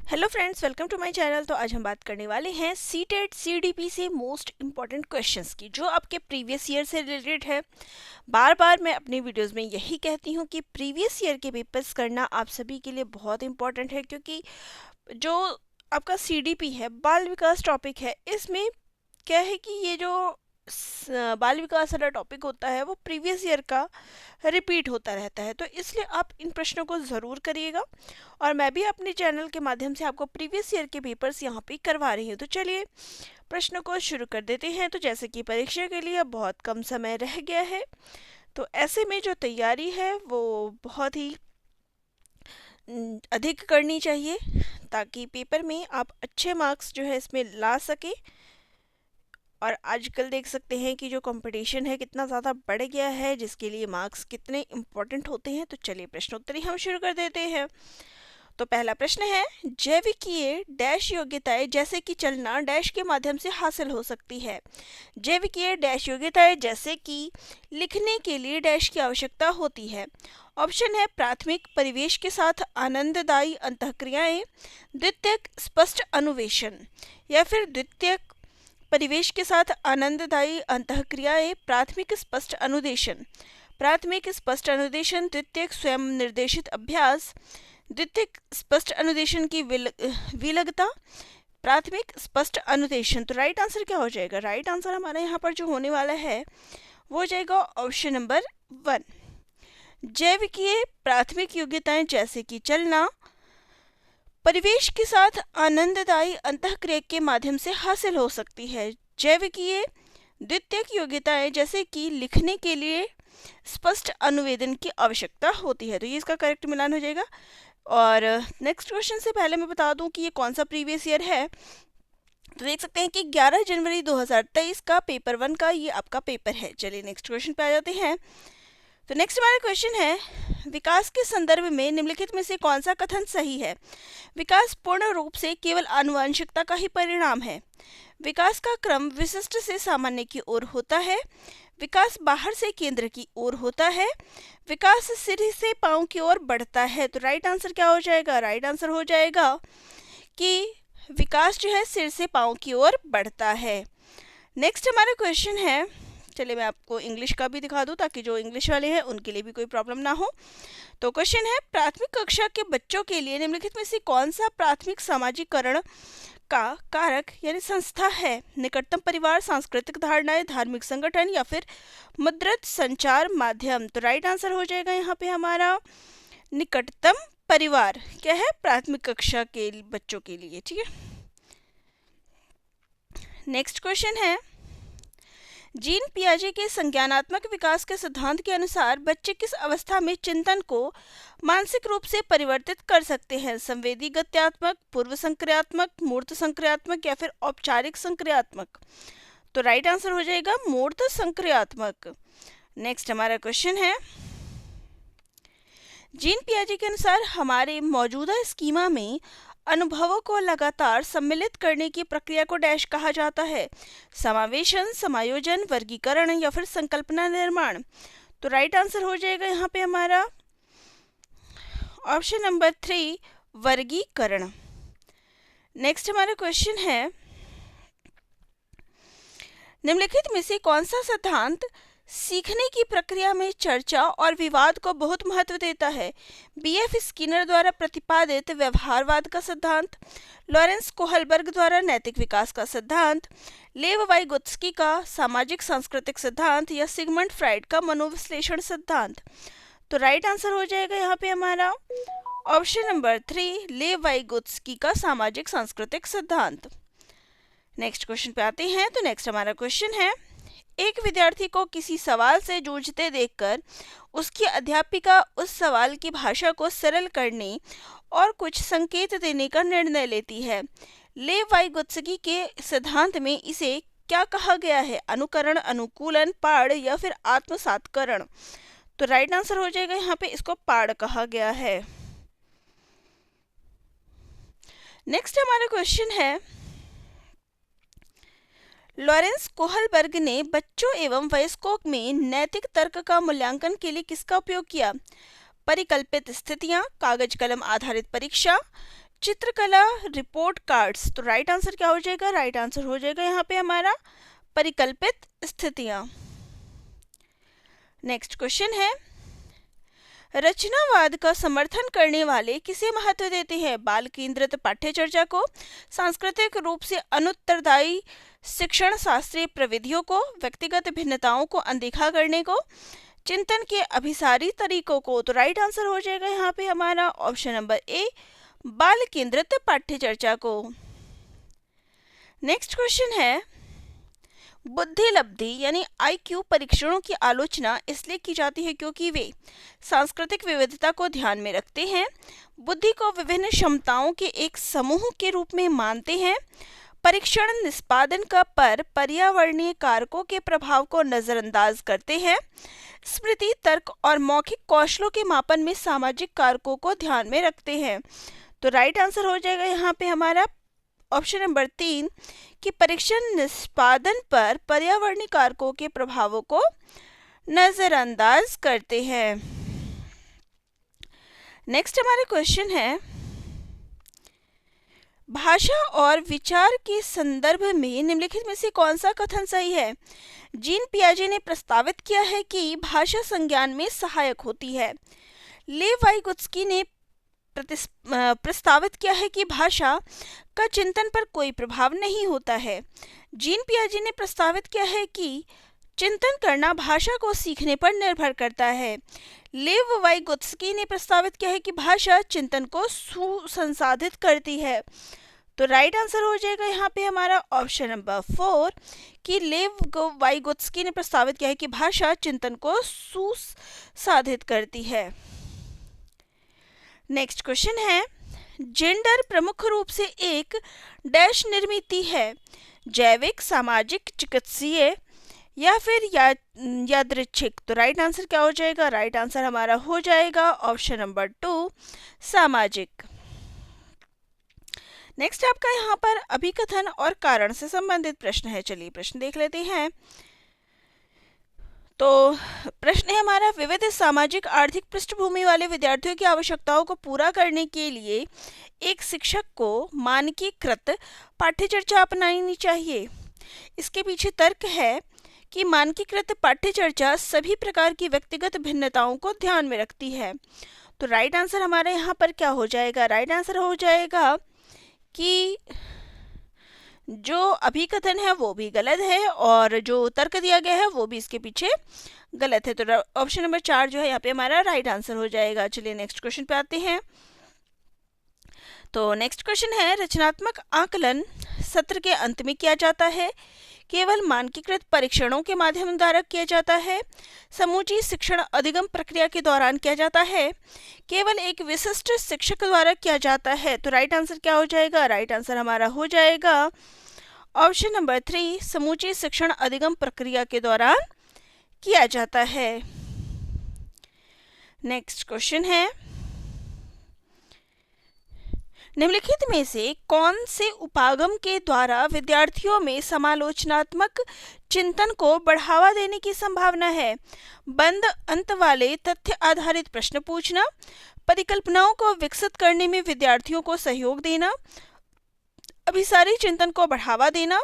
Hello friends, welcome to my channel. तो आज हम बात करने वाले हैं सीटेट सीडीपी से मोस्ट इम्पॉर्टेंट क्वेश्चंस की, जो आपके प्रीवियस ईयर से रिलेटेड है। बार बार मैं अपनी वीडियोस में यही कहती हूँ कि प्रीवियस ईयर के पेपर्स करना आप सभी के लिए बहुत इम्पॉर्टेंट है, क्योंकि जो आपका सीडीपी है, बाल विकास टॉपिक है, इसमें क्या है कि ये जो बाल विकास वाला टॉपिक होता है वो प्रीवियस ईयर का रिपीट होता रहता है। तो इसलिए आप इन प्रश्नों को ज़रूर करिएगा, और मैं भी अपने चैनल के माध्यम से आपको प्रीवियस ईयर के पेपर्स यहाँ पे करवा रही हूँ। तो चलिए प्रश्नों को शुरू कर देते हैं। तो जैसे कि परीक्षा के लिए अब बहुत कम समय रह गया है, तो ऐसे में जो तैयारी है वो बहुत ही अधिक करनी चाहिए, ताकि पेपर में आप अच्छे मार्क्स जो है इसमें ला सके। और आजकल देख सकते हैं कि जो कंपटीशन है कितना ज़्यादा बढ़ गया है, जिसके लिए मार्क्स कितने इम्पोर्टेंट होते हैं। तो चलिए प्रश्नोत्तरी हम शुरू कर देते हैं। तो पहला प्रश्न है, जैविकीय डैश योग्यताएं जैसे कि चलना डैश के माध्यम से हासिल हो सकती है। जैविकीय डैश योग्यताएं जैसे कि लिखने के लिए डैश की आवश्यकता होती है। ऑप्शन है प्राथमिक परिवेश के साथ आनंददायी अंतःक्रियाएं, द्वितीयक स्पष्ट अनुवेशन, या फिर द्वितीयक परिवेश के साथ आनंददायी अंतःक्रियाएं, प्राथमिक स्पष्ट अनुदेशन, प्राथमिक स्पष्ट अनुदेशन, द्वितीयक स्वयं निर्देशित अभ्यास, द्वितीयक स्पष्ट अनुदेशन की विलगता, प्राथमिक स्पष्ट अनुदेशन। तो राइट आंसर क्या हो जाएगा? राइट आंसर हमारा यहाँ पर जो होने वाला है वो हो जाएगा ऑप्शन नंबर 1। जैविकीय प्राथमिक योग्यताएं जैसे कि चलना परिवेश के साथ आनंददायी अंतःक्रिया के माध्यम से हासिल हो सकती है। जैविकीय द्वितीयक योग्यताएं जैसे कि लिखने के लिए स्पष्ट अनुवेदन की आवश्यकता होती है। तो ये इसका करेक्ट मिलान हो जाएगा। और नेक्स्ट क्वेश्चन से पहले मैं बता दूं कि ये कौन सा प्रीवियस ईयर है। तो देख सकते हैं कि 11 जनवरी 2023 का पेपर 1 का ये आपका पेपर है। चलिए नेक्स्ट क्वेश्चन पे आ जाते हैं। तो नेक्स्ट हमारा क्वेश्चन है, विकास के संदर्भ में निम्नलिखित में से कौन सा कथन सही है? विकास पूर्ण रूप से केवल आनुवंशिकता का ही परिणाम है। विकास का क्रम विशिष्ट से सामान्य की ओर होता है। विकास बाहर से केंद्र की ओर होता है। विकास सिर से पांव की ओर बढ़ता है। तो राइट आंसर क्या हो जाएगा? राइट आंसर हो जाएगा कि विकास जो है सिर से पांव की ओर बढ़ता है। नेक्स्ट हमारा क्वेश्चन है, चलिए मैं आपको इंग्लिश का भी दिखा दूं ताकि जो इंग्लिश वाले हैं उनके लिए भी कोई प्रॉब्लम ना हो। तो क्वेश्चन है, प्राथमिक कक्षा के बच्चों के लिए निम्नलिखित में से कौन सा प्राथमिक सामाजिकरण का कारक यानी संस्था है? निकटतम परिवार, सांस्कृतिक धारणाएं, धार्मिक संगठन, या फिर मुद्रित संचार माध्यम। तो राइट आंसर हो जाएगा यहाँ पे हमारा निकटतम परिवार। क्या है? प्राथमिक कक्षा के बच्चों के लिए। ठीक है। नेक्स्ट क्वेश्चन है, जीन पियाजे के संज्ञानात्मक विकास के सिद्धांत के अनुसार बच्चे किस अवस्था में चिंतन को मानसिक रूप से परिवर्तित कर सकते हैं? संवेदी गत्यात्मक, पूर्व संक्रियात्मक, मूर्त संक्रियात्मक, या फिर औपचारिक संक्रियात्मक। तो राइट आंसर हो जाएगा मूर्त संक्रियात्मक। नेक्स्ट हमारा क्वेश्चन है, जीन पियाजे के अनुसार हमारे मौजूदा स्कीमा में अनुभवों को लगातार सम्मिलित करने की प्रक्रिया को डैश कहा जाता है? समावेशन, समायोजन, वर्गीकरण, या फिर संकल्पना निर्माण। तो राइट आंसर हो जाएगा यहाँ पे हमारा ऑप्शन नंबर 3, वर्गीकरण। नेक्स्ट हमारा क्वेश्चन है, निम्नलिखित में से कौन सा सिद्धांत सीखने की प्रक्रिया में चर्चा और विवाद को बहुत महत्व देता है? बीएफ स्किनर द्वारा प्रतिपादित व्यवहारवाद का सिद्धांत, लॉरेंस कोहलबर्ग द्वारा नैतिक विकास का सिद्धांत, लेव वाइगोत्स्की का सामाजिक सांस्कृतिक सिद्धांत, या सिगमंड फ्राइड का मनोविश्लेषण सिद्धांत। तो राइट आंसर हो जाएगा यहाँ पे हमारा ऑप्शन नंबर 3, लेव वाइगोत्स्की का सामाजिक सांस्कृतिक सिद्धांत। नेक्स्ट क्वेश्चन पे आते हैं। तो नेक्स्ट हमारा क्वेश्चन है, एक विद्यार्थी को किसी सवाल से जूझते देखकर उसकी अध्यापिका उस सवाल की भाषा को सरल करने और कुछ संकेत देने का निर्णय लेती है। लेव वाइगोत्स्की के सिद्धांत में इसे क्या कहा गया है? अनुकरण, अनुकूलन, पाड़, या फिर आत्मसातकरण। तो राइट आंसर हो जाएगा यहाँ पे इसको पाड़ कहा गया है। नेक्स्ट हमारा क्वेश्चन है, लॉरेंस कोहलबर्ग ने बच्चों एवं वयस्कों में नैतिक तर्क का मूल्यांकन के लिए किसका उपयोग किया? परिकल्पित स्थितियां, कागज कलम आधारित परीक्षा, चित्रकला रिपोर्ट कार्ड्स। तो राइट आंसर क्या हो जाएगा? राइट आंसर हो जाएगा यहाँ पे हमारा परिकल्पित स्थितियां। नेक्स्ट क्वेश्चन है, रचनावाद का समर्थन करने वाले किसे महत्व देते हैं? बाल केंद्रित पाठ्य चर्चा को, सांस्कृतिक रूप से अनुत्तरदायी शिक्षण शास्त्रीय प्रविधियों को, व्यक्तिगत भिन्नताओं को अनदेखा करने को, चिंतन के अभिसारी तरीकों को। तो राइट आंसर हो जाएगा यहाँ पे हमारा ऑप्शन नंबर ए, बाल केंद्रित पाठ्य चर्चा को। नेक्स्ट क्वेश्चन है, बुद्धि लब्धि यानी IQ परीक्षणों की आलोचना इसलिए की जाती है क्योंकि वे सांस्कृतिक विविधता को ध्यान में रखते हैं, बुद्धि को विभिन्न क्षमताओं के एक समूह के रूप में मानते हैं, परीक्षण निष्पादन का पर पर्यावरणीय कारकों के प्रभाव को नजरअंदाज करते हैं, स्मृति, तर्क और मौखिक कौशलों के मापन में सामाजिक कारकों को ध्यान में रखते हैं। तो राइट आंसर हो जाएगा यहाँ पे हमारा ऑप्शन नंबर 3 कि परीक्षण निष्पादन पर पर्यावरणीय कारकों के प्रभावों को नजरअंदाज करते हैं। नेक्स्ट हमारे क्वेश्चन है, भाषा और विचार के संदर्भ में निम्नलिखित में से कौन सा कथन सही है? जीन पियाजे ने प्रस्तावित किया है कि भाषा संज्ञान में सहायक होती है। लेव वाइगोत्स्की ने प्रस्तावित किया है कि भाषा का चिंतन पर कोई प्रभाव नहीं होता है। जीन पियाजे ने प्रस्तावित किया है कि चिंतन करना भाषा को सीखने पर निर्भर करता है। लेव वाइगोत्स्की ने प्रस्तावित किया है कि भाषा चिंतन को सुसंसाधित करती है। तो राइट आंसर हो जाएगा यहाँ पे हमारा ऑप्शन नंबर 4 कि लेव वाइगोत्स्की ने प्रस्तावित किया है कि भाषा चिंतन को सुसाधित करती है। नेक्स्ट क्वेश्चन है, जेंडर प्रमुख रूप से एक डैश निर्मित है, जैविक, सामाजिक, चिकित्सीय या फिर यादृच्छिक। तो राइट आंसर क्या हो जाएगा? राइट आंसर हमारा हो जाएगा ऑप्शन नंबर 2 सामाजिक। नेक्स्ट आपका यहाँ पर अभिकथन और कारण से संबंधित प्रश्न है। चलिए प्रश्न देख लेते हैं। तो प्रश्न है हमारा, विविध सामाजिक आर्थिक पृष्ठभूमि वाले विद्यार्थियों की आवश्यकताओं को पूरा करने के लिए एक शिक्षक को मानकीकृत पाठ्यचर्या अपनानी चाहिए। इसके पीछे तर्क है कि मानकीकृत पाठ्यचर्या सभी प्रकार की व्यक्तिगत भिन्नताओं को ध्यान में रखती है। तो राइट आंसर हमारे यहाँ पर क्या हो जाएगा? राइट आंसर हो जाएगा कि जो अभिकथन है वो भी गलत है और जो तर्क दिया गया है वो भी इसके पीछे गलत है। तो ऑप्शन नंबर 4 जो है यहाँ पे हमारा राइट आंसर हो जाएगा। चलिए नेक्स्ट क्वेश्चन पे आते हैं। तो नेक्स्ट क्वेश्चन है, रचनात्मक आकलन सत्र के अंत में किया जाता है, केवल मानकीकृत परीक्षणों के माध्यम द्वारा किया जाता है, समूची शिक्षण अधिगम प्रक्रिया के दौरान किया जाता है, केवल एक विशिष्ट शिक्षक द्वारा किया जाता है। तो राइट आंसर क्या हो जाएगा? राइट आंसर हमारा हो जाएगा ऑप्शन नंबर 3 समूची शिक्षण अधिगम प्रक्रिया के दौरान किया जाता है। नेक्स्ट क्वेश्चन है, निम्नलिखित में से कौन से उपागम के द्वारा विद्यार्थियों में समालोचनात्मक चिंतन को बढ़ावा देने की संभावना है? बंद अंत वाले तथ्य आधारित प्रश्न पूछना, परिकल्पनाओं को विकसित करने में विद्यार्थियों को सहयोग देना, अभिसारी चिंतन को बढ़ावा देना,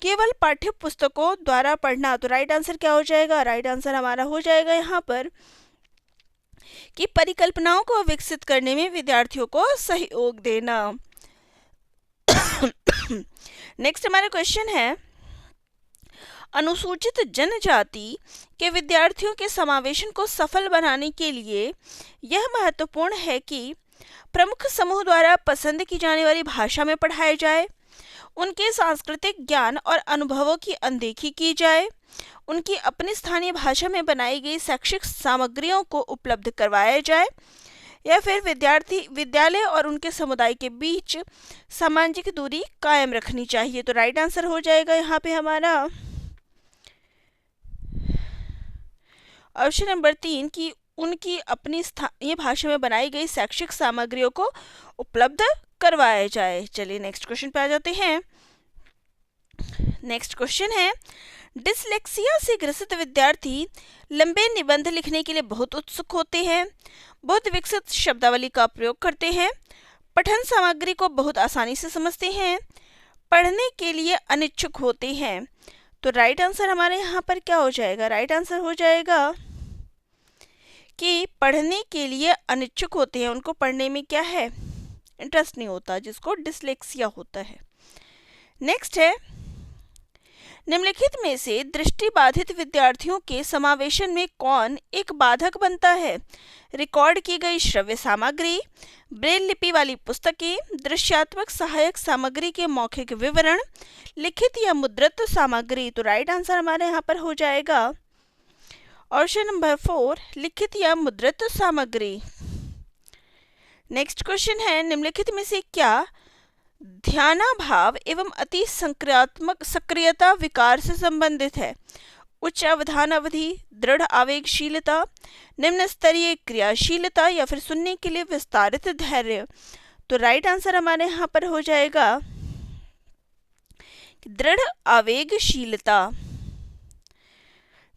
केवल पाठ्य पुस्तकों द्वारा पढ़ना। तो राइट आंसर क्या हो जाएगा? राइट आंसर हमारा हो जाएगा यहाँ पर कि परिकल्पनाओं को विकसित करने में विद्यार्थियों को सहयोग देना। नेक्स्ट हमारा क्वेश्चन है, अनुसूचित जनजाति के विद्यार्थियों के समावेशन को सफल बनाने के लिए यह महत्वपूर्ण है कि प्रमुख समूह द्वारा पसंद की जाने वाली भाषा में पढ़ाया जाए, उनके सांस्कृतिक ज्ञान और अनुभवों की अनदेखी की जाए, उनकी अपनी स्थानीय भाषा में बनाई गई शैक्षिक सामग्रियों को उपलब्ध करवाया जाए, या फिर विद्यालय और उनके समुदाय के बीच सामाजिक दूरी कायम रखनी चाहिए। तो राइट आंसर हो जाएगा यहाँ पे हमारा ऑप्शन नंबर 3 कि उनकी अपनी स्थानीय भाषा में बनाई गई शैक्षिक सामग्रियों को उपलब्ध करवाया जाए। चलिए नेक्स्ट क्वेश्चन पे आ जाते हैं। नेक्स्ट क्वेश्चन है, डिसलेक्सिया से ग्रसित विद्यार्थी लंबे निबंध लिखने के लिए बहुत उत्सुक होते हैं, बहुत विकसित शब्दावली का प्रयोग करते हैं, पठन सामग्री को बहुत आसानी से समझते हैं, पढ़ने के लिए अनिच्छुक होते हैं। तो राइट आंसर हमारे यहाँ पर क्या हो जाएगा? राइट आंसर हो जाएगा कि पढ़ने के लिए अनिच्छुक होते हैं, उनको पढ़ने में क्या है? इंटरेस्ट नहीं होता, जिसको डिसलेक्सिया होता है। नेक्स्ट है, निम्नलिखित में से दृष्टिबाधित विद्यार्थियों के समावेशन में कौन एक बाधक बनता है? रिकॉर्ड की गई श्रव्य सामग्री, ब्रेल लिपि वाली पुस्तकें, दृश्यात्मक सहायक सामग्री के मौखिक विवरण, लिखित या मुद्रित सामग्री। तो राइट आंसर हमारे यहाँ पर हो जाएगा ऑप्शन नंबर 4, लिखित या मुद्रित सामग्री। नेक्स्ट क्वेश्चन है, निम्नलिखित में से क्या ध्यानाभाव एवं अति सक्रियता विकार से संबंधित है? उच्च अवधान अवधि, दृढ़ आवेगशीलता, निम्न स्तरीय क्रियाशीलता या फिर सुनने के लिए विस्तारित धैर्य। तो राइट आंसर हमारे यहाँ पर हो जाएगा दृढ़ आवेगशीलता।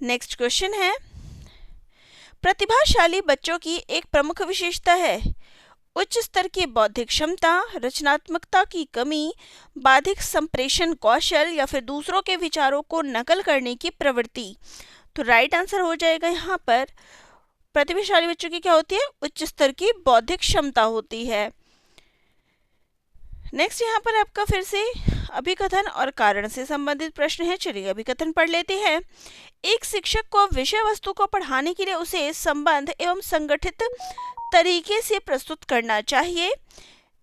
नेक्स्ट क्वेश्चन है, प्रतिभाशाली बच्चों की एक प्रमुख विशेषता है उच्च स्तर की बौद्धिक क्षमता, रचनात्मकता की कमी, बाधिक संप्रेषण कौशल या फिर दूसरों के विचारों को नकल करने की प्रवृत्ति। तो राइट आंसर हो जाएगा यहाँ पर प्रतिभाशाली बच्चों की क्या होती है? उच्च स्तर की बौद्धिक क्षमता होती है। नेक्स्ट यहाँ पर आपका फिर से अभिकथन और कारण से संबंधित प्रश्न है। चलिए अभिकथन पढ़ लेते हैं। एक शिक्षक को विषय वस्तु को पढ़ाने के लिए उसे संबंध एवं संगठित तरीके से प्रस्तुत करना चाहिए।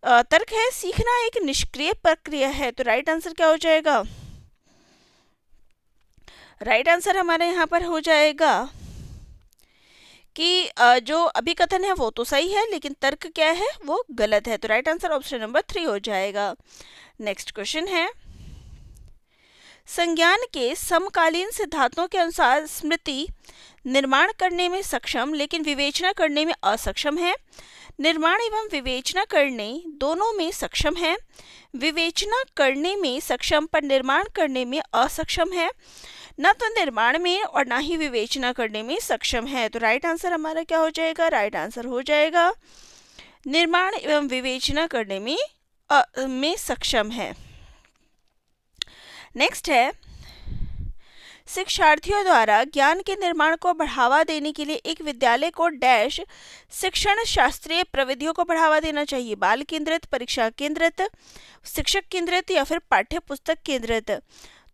तर्क है, सीखना एक निष्क्रिय प्रक्रिया है। तो राइट आंसर क्या हो जाएगा? राइट आंसर हमारे यहाँ पर हो जाएगा कि जो अभिकथन है वो तो सही है, लेकिन तर्क क्या है? वो गलत है। तो राइट आंसर ऑप्शन नंबर 3 हो जाएगा। नेक्स्ट क्वेश्चन है, संज्ञान के समकालीन सिद्धांतों के अनुसार स्मृति निर्माण करने में सक्षम लेकिन विवेचना करने में असक्षम है। निर्माण एवं विवेचना करने दोनों में सक्षम है। विवेचना करने में सक्षम पर निर्माण करने में असक्षम है। न तो निर्माण में और ना ही विवेचना करने में सक्षम है। तो राइट आंसर हमारा क्या हो जाएगा? राइट आंसर हो जाएगा निर्माण एवं विवेचना करने में सक्षम है। नेक्स्ट है, शिक्षार्थियों द्वारा ज्ञान के निर्माण को बढ़ावा देने के लिए एक विद्यालय को डैश शिक्षण शास्त्रीय प्रविधियों को बढ़ावा देना चाहिए। बाल केंद्रित, परीक्षा केंद्रित, शिक्षक केंद्रित या फिर पाठ्य पुस्तक केंद्रित।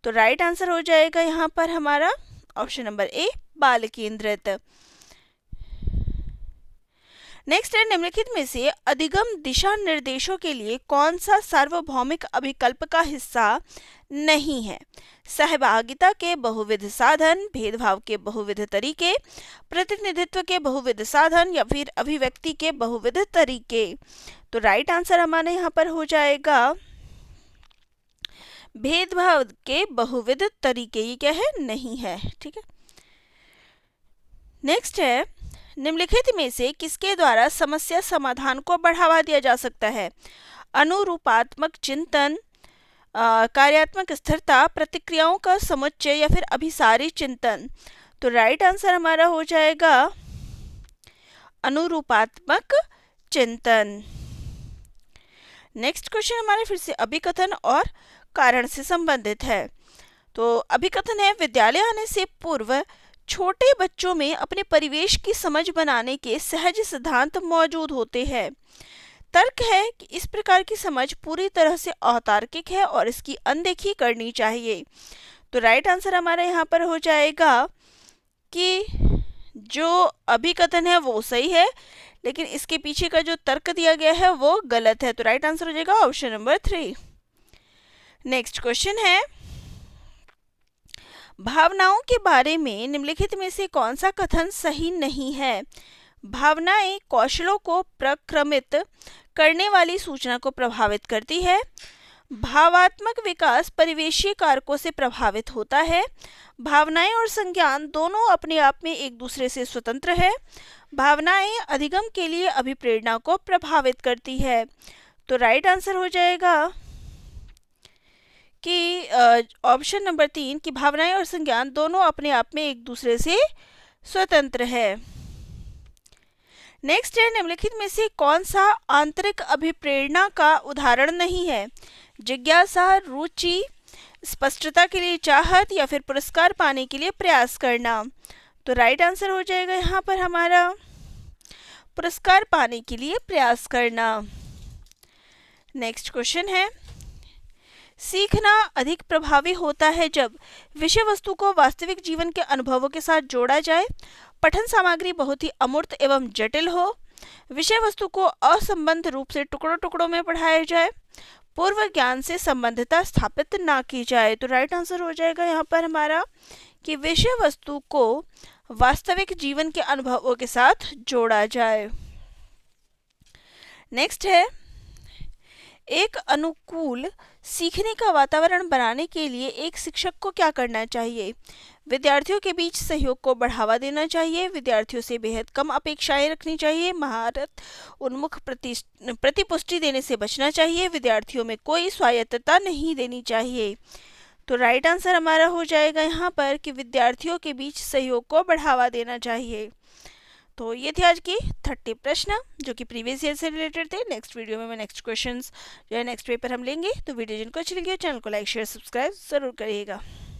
तो राइट आंसर हो जाएगा यहाँ पर हमारा ऑप्शन नंबर ए, बाल केंद्रित। नेक्स्ट है, निम्नलिखित में से अधिगम दिशा निर्देशों के लिए कौन सा सार्वभौमिक अभिकल्प का हिस्सा नहीं है? सहभागिता के बहुविध साधन, भेदभाव के बहुविध तरीके, प्रतिनिधित्व के बहुविध साधन या फिर अभिव्यक्ति के बहुविध तरीके। तो राइट आंसर हमारे यहाँ पर हो जाएगा भेदभाव के बहुविध तरीके। ये क्या है? नहीं है। ठीक है। नेक्स्ट है, निम्नलिखित में से किसके द्वारा समस्या समाधान को बढ़ावा दिया जा सकता है? अनुरूपात्मक चिंतन, कार्यात्मक स्थिरता, प्रतिक्रियाओं का समुच्चय या फिर अभिसारी चिंतन। तो राइट आंसर हमारा हो जाएगा अनुरूपात्मक चिंतन। नेक्स्ट क्वेश्चन हमारे फिर से अभिकथन और कारण से संबंधित है। तो अभिकथन है, विद्यालय आने से पूर्व छोटे बच्चों में अपने परिवेश की समझ बनाने के सहज सिद्धांत मौजूद होते हैं। तर्क है कि इस प्रकार की समझ पूरी तरह से अतार्किक है और इसकी अनदेखी करनी चाहिए। तो राइट आंसर हमारा यहाँ पर हो जाएगा कि जो अभिकथन है वो सही है, लेकिन इसके पीछे का जो तर्क दिया गया है वो गलत है। तो राइट आंसर हो जाएगा ऑप्शन नंबर 3। नेक्स्ट क्वेश्चन है, भावनाओं के बारे में निम्नलिखित में से कौन सा कथन सही नहीं है? भावनाएं कौशलों को प्रक्रमित करने वाली सूचना को प्रभावित करती है। भावात्मक विकास परिवेशीय कारकों से प्रभावित होता है। भावनाएं और संज्ञान दोनों अपने आप में एक दूसरे से स्वतंत्र है। भावनाएं अधिगम के लिए अभिप्रेरणा को प्रभावित करती है। तो राइट आंसर हो जाएगा कि ऑप्शन नंबर 3 कि भावनाएं और संज्ञान दोनों अपने आप में एक दूसरे से स्वतंत्र है। नेक्स्ट है, निम्नलिखित में से कौन सा आंतरिक अभिप्रेरणा का उदाहरण नहीं है? जिज्ञासा, रुचि, स्पष्टता के लिए चाहत या फिर पुरस्कार पाने के लिए प्रयास करना। तो राइट आंसर हो जाएगा यहाँ पर हमारा पुरस्कार पाने के लिए प्रयास करना। नेक्स्ट क्वेश्चन है, सीखना अधिक प्रभावी होता है जब विषय वस्तु को वास्तविक जीवन के अनुभवों के साथ जोड़ा जाए, पठन सामग्री बहुत ही अमूर्त एवं जटिल हो, विषय वस्तु को असंबद्ध रूप से टुकड़ों टुकड़ों में पढ़ाया जाए, पूर्व ज्ञान से संबंधता स्थापित ना की जाए। तो राइट आंसर हो जाएगा यहाँ पर हमारा कि विषय वस्तु को वास्तविक जीवन के अनुभवों के साथ जोड़ा जाए। नेक्स्ट है, एक अनुकूल सीखने का वातावरण बनाने के लिए एक शिक्षक को क्या करना चाहिए? विद्यार्थियों के बीच सहयोग को बढ़ावा देना चाहिए, विद्यार्थियों से बेहद कम अपेक्षाएं रखनी चाहिए, महारत उन्मुख प्रतिपुष्टि देने से बचना चाहिए, विद्यार्थियों में कोई स्वायत्तता नहीं देनी चाहिए। तो राइट आंसर हमारा हो जाएगा यहाँ पर कि विद्यार्थियों के बीच सहयोग को बढ़ावा देना चाहिए। तो ये थे आज की 30 प्रश्न जो कि प्रीवियस ईयर से रिलेटेड थे। नेक्स्ट वीडियो में मैं नेक्स्ट क्वेश्चंस जो है नेक्स्ट पेपर हम लेंगे। तो वीडियो जिनको अच्छी लगी हो चैनल को लाइक शेयर सब्सक्राइब ज़रूर करिएगा।